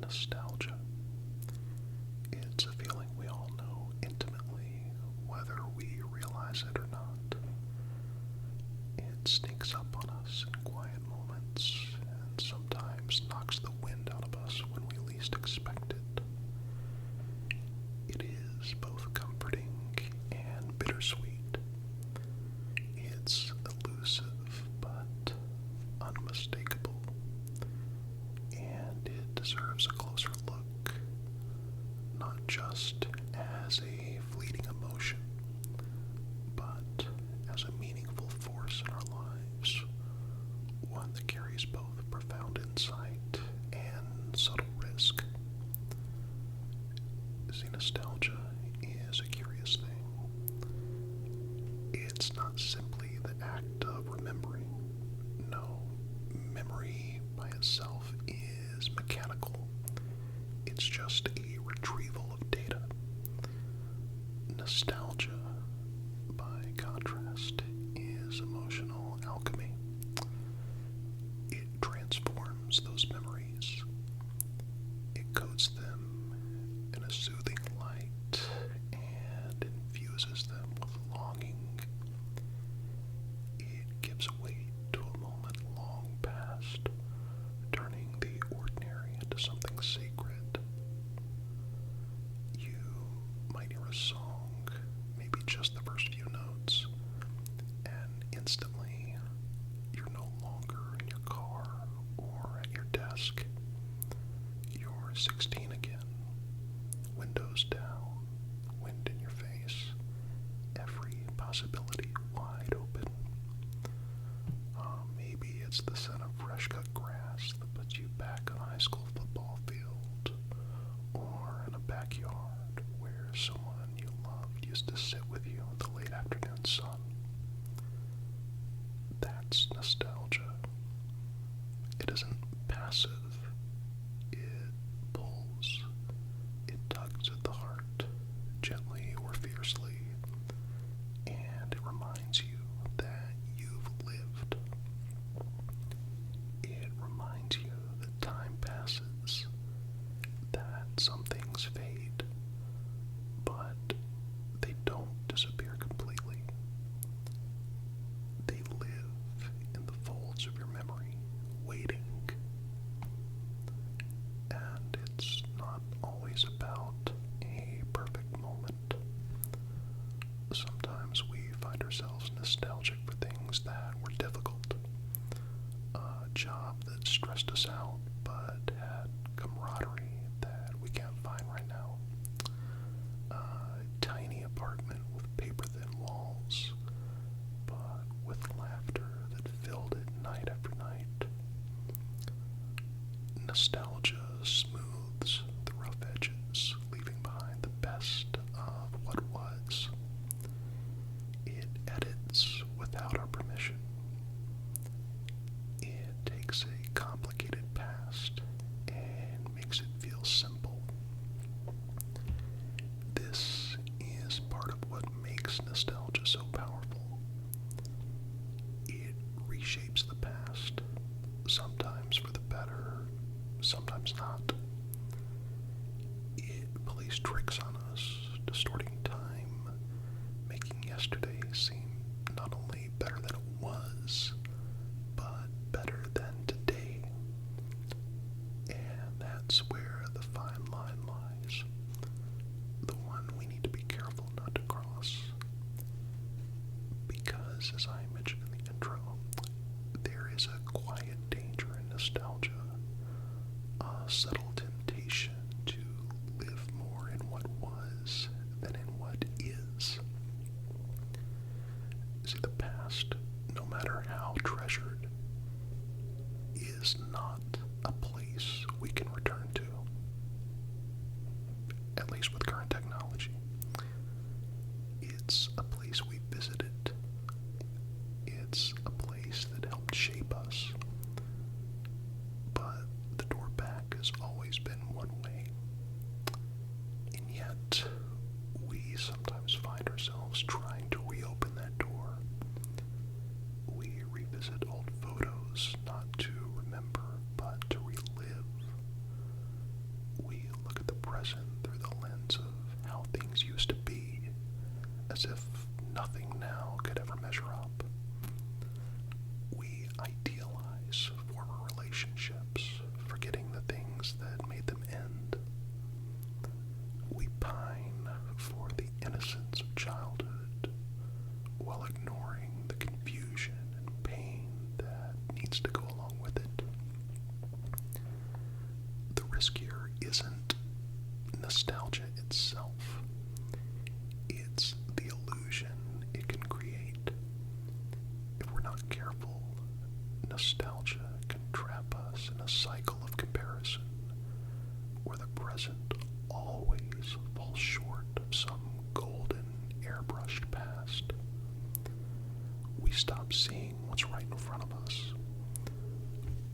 Nostalgia. It's a feeling we all know intimately, whether we realize it or not. It sneaks up on us in quiet moments and sometimes knocks the wind out of us when we least expect it. It is both comforting and bittersweet. It's elusive but unmistakable, and it deserves a closer look, not just as a fleeting emotion, but as a meaningful force in our lives, one that carries both profound insight and subtle risk. See, nostalgia is a curious thing. It's not simply the act of remembering. No, memory by itself is mechanical. It's just a retrieval of data. Nostalgia, by contrast, is emotional alchemy. It transforms those memories. It coats them in a soothing light and infuses them with longing. It gives weight to a moment long past, turning the ordinary into something sacred. You might hear a song, maybe just the first few notes, and instantly you're no longer in your car or at your desk. You're 16 again, windows down, wind in your face, every possibility wide open. Maybe it's the scent of fresh cut grass that puts you back on a high school football field, or in a backyard where someone you loved used to sit with you in the late afternoon sun. That's nostalgia. It isn't passive. It pulls. It tugs at the heart, gently or fiercely, and it reminds you that you've lived. It reminds you that time passes, that some things fade, but they don't disappear completely. They live in the folds of your memory, waiting. And it's not always about a perfect moment. Sometimes we find ourselves nostalgic for things that were difficult. A job that stressed us out but had camaraderie that we can't find right now. A tiny apartment with paper-thin walls, but with laughter that filled it night after night. Nostalgia smooths the rough edges, leaving behind the best of what was. It edits without our permission. It takes a complicated past and makes it feel simple. This is part of what makes nostalgia so powerful. It reshapes the past, sometimes for the better, sometimes not. It plays tricks on us, distorting time, making yesterday seem not only better than it was, but better than today. And that's where the fine line lies, the one we need to be careful not to cross. Because, as I mentioned in the intro, there is a quiet danger in nostalgia, a subtle temptation to live more in what was than in what is. See, the past, no matter how treasured, is not a place we can return to, at least with current technology. It's a place we visited. It's a place that helped shape us. But the door back has always been one way. And yet, we sometimes find ourselves trying to reopen that door. We revisit old photos, not to remember, but to relive. present through the lens of how things used to be, as if nothing now could ever measure up. We idealize former relationships, forgetting the things that made them end. We pine for the innocence of childhood, while ignoring the confusion and pain that needs to go along with it. The risk here isn't nostalgia itself. It's the illusion it can create. If we're not careful, nostalgia can trap us in a cycle of comparison, where the present always falls short of some golden, airbrushed past. We stop seeing what's right in front of us.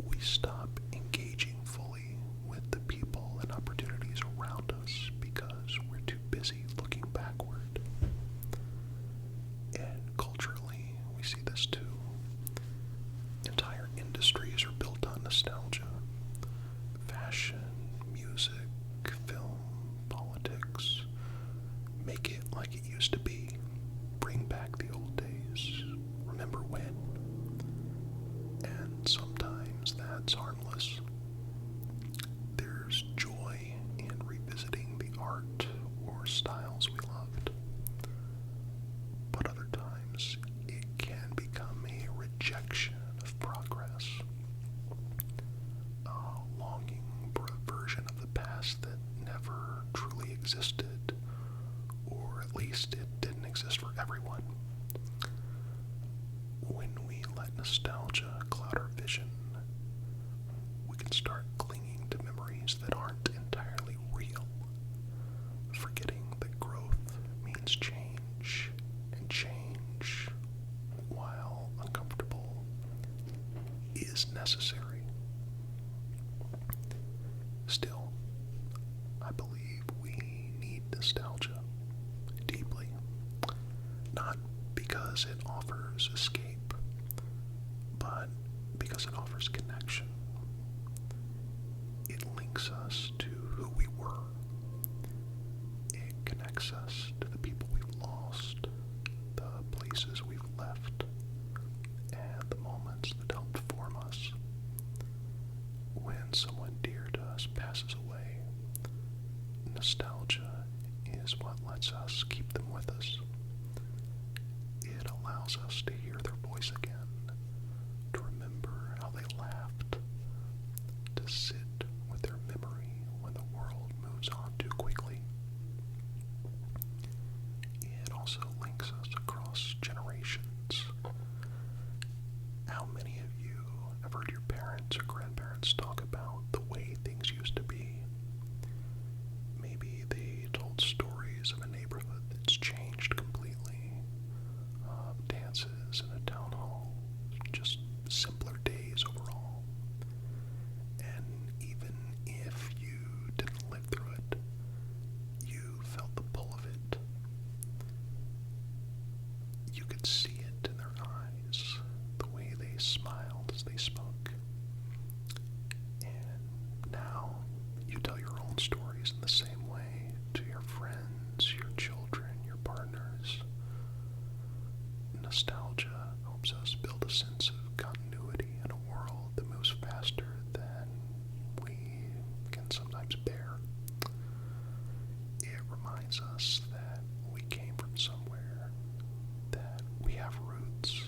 We stop engaging fully with the people and opportunities around us because we're too busy looking backward. And culturally, we see this too. Entire industries are built on nostalgia. Fashion, music, film, politics. Make it like it used to be. Bring back the old days. Remember when? And sometimes that's harmless. There's joy in revisiting the art or styles we loved. But other times, it can become a rejection of progress. A longing for a version of the past that never truly existed, or at least it didn't exist for everyone. When we let nostalgia cloud our vision, we can start clinging to memories that aren't entirely real, forgetting that growth means change, and change, while uncomfortable, is necessary. Still, I believe we need nostalgia deeply, not because it offers escape, but because it offers connection. It links us to who we were. It connects us to the people we've lost, the places we've left, and the moments that helped form us. When someone dear to us passes away, nostalgia is what lets us keep them with us. It allows us to hear their voice again, to remember how they laughed, to sit with their memory when the world moves on too quickly. It also links us across generations. How many of you have heard your parents or grandparents talk about the way things used to be? Maybe they told stories of a neighborhood that's changed completely, of dances in a town hall, just simpler days overall. And even if you didn't live through it, you felt the pull of it. You could see it in their eyes, the way they smiled as they spoke. And now you tell your own stories in the same way to your friends, your children, your partners. Nostalgia helps us build a sense of continuity in a world that moves faster than we can sometimes bear. It reminds us that we came from somewhere, that we have roots,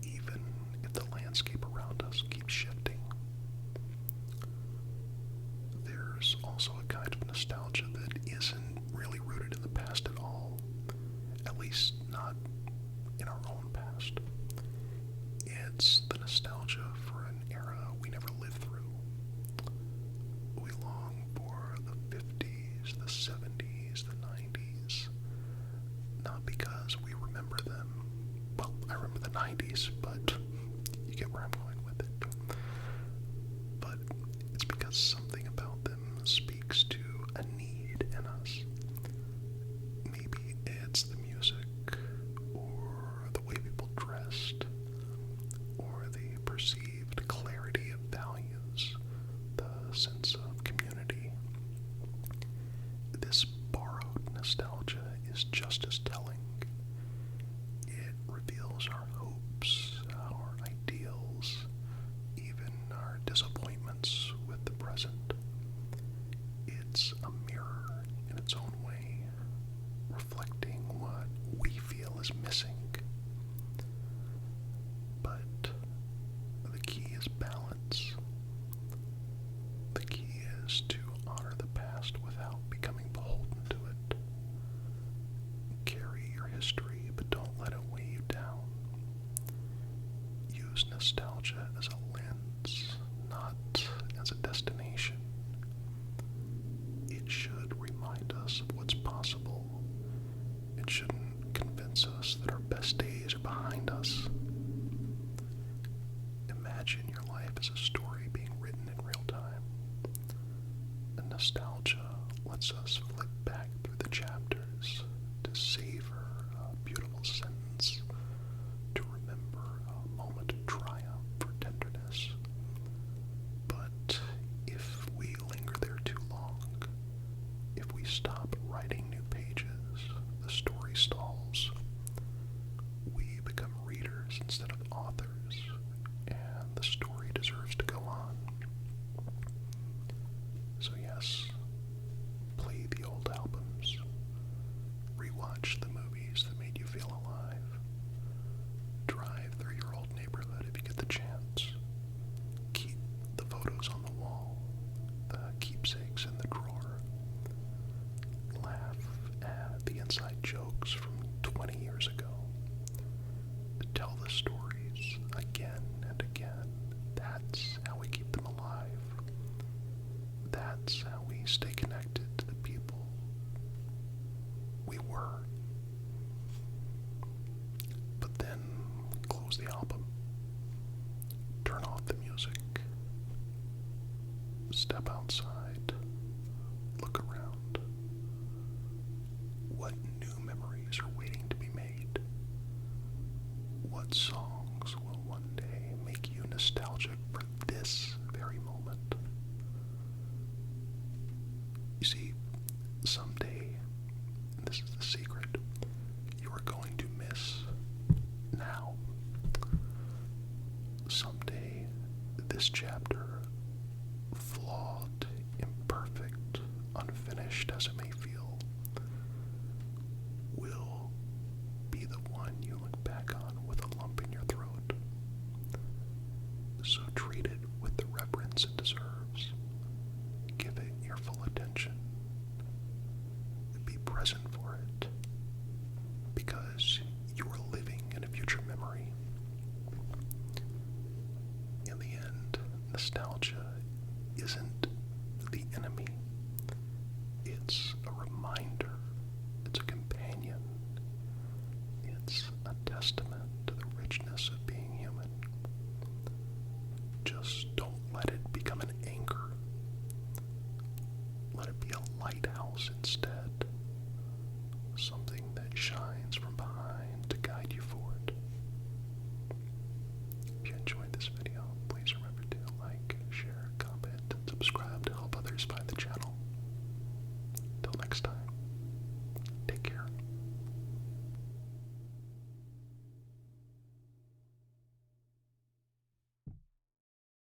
even if the landscape around us keeps shifting. There's also a kind of nostalgia that isn't really rooted in the past at all, at least not in our own past. It's the nostalgia for an era we never lived through. We long for the 50s, the 70s, the 90s, not because we remember them. Well, I remember the 90s, but you get where I'm going with it. But it's because something about them speaks to a need in us. Maybe it's the music, or the way people dressed, or the perceived clarity of values, the sense of community. is missing. But the key is balance. The key is to honor the past without becoming beholden to it. Carry your history, but don't let it weigh you down. Use nostalgia as a lens, not as a destination. It should remind us of what's possible. It shouldn't convince us that our best days are behind us. Imagine your life as a story being written in real time. And nostalgia lets us flip back through the chapters to savor a beautiful sentence, to remember a moment of triumph or tenderness. But if we linger there too long, if we stop writing new pages, the story stalls. We become readers instead of authors, and the story deserves to go on. So yes, play the old albums, rewatch the movies that made you feel alive, drive through your old neighborhood if you get the chance, keep the photos on the wall, the keepsakes in the drawer, laugh at the inside jokes from 20 years ago, tell the stories again and again. That's how we keep them alive. That's how we stay connected to the people we were. But then close the album, turn off the music, step outside, look around. What new memories are waiting to be made? What songs will one day make you nostalgic for this very moment? You see, someday, and this is the secret, you are going to miss now. Someday, this chapter, flawed, imperfect, unfinished as it may feel, will be the one you look back on with a lump in your throat. So treat it with the reverence it deserves. Give it your full attention. Be present for it, because you are living in a future memory. In the end, nostalgia isn't the enemy. It's a reminder. It's a companion. It's a testament to the richness of being human. Just don't let it become an anchor. Let it be a lighthouse instead. Something that shines from behind